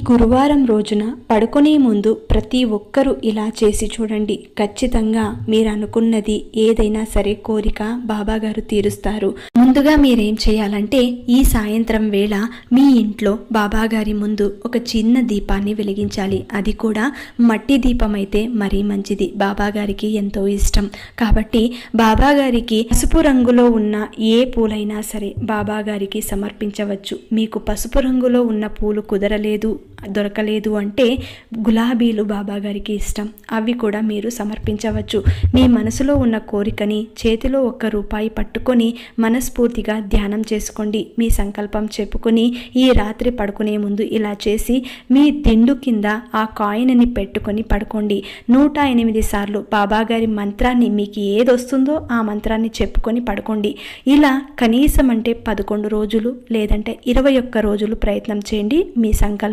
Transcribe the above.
గురువారం రోజున పడుకునే ముందు ప్రతి ఒక్కరూ ఇలా చేసి చూడండి. ఖచ్చితంగా మీరు అనుకున్నది ఏదైనా సరే కోరిక బాబాగారు తీరుస్తారు. ముందుగా మీరేం చేయాలంటే ఈ సాయంత్రం వేళ మీ ఇంట్లో బాబాగారి ముందు ఒక చిన్న దీపాన్ని వెలిగించాలి. అది కూడా మట్టి దీపం అయితే మరీ మంచిది. బాబాగారికి ఎంతో ఇష్టం కాబట్టి బాబాగారికి పసుపు రంగులో ఉన్న ఏ పూలైనా సరే బాబాగారికి సమర్పించవచ్చు. మీకు పసుపు రంగులో ఉన్న పూలు కుదరలేదు, దొరకలేదు అంటే గులాబీలు బాబాగారికి ఇష్టం, అవి కూడా మీరు సమర్పించవచ్చు. మీ మనసులో ఉన్న కోరికని చేతిలో ₹1 పట్టుకొని మనస్ఫూర్తిగా ధ్యానం చేసుకోండి. మీ సంకల్పం చెప్పుకొని ఈ రాత్రి పడుకునే ముందు ఇలా చేసి మీ దిండు కింద ఆ కాయిన్ని పెట్టుకొని పడుకోండి. 108 సార్లు బాబాగారి మంత్రాన్ని మీకు ఏదొస్తుందో ఆ మంత్రాన్ని చెప్పుకొని పడుకోండి. ఇలా కనీసం అంటే 11 రోజులు లేదంటే 21 రోజులు ప్రయత్నం చేయండి. మీ సంకల్పం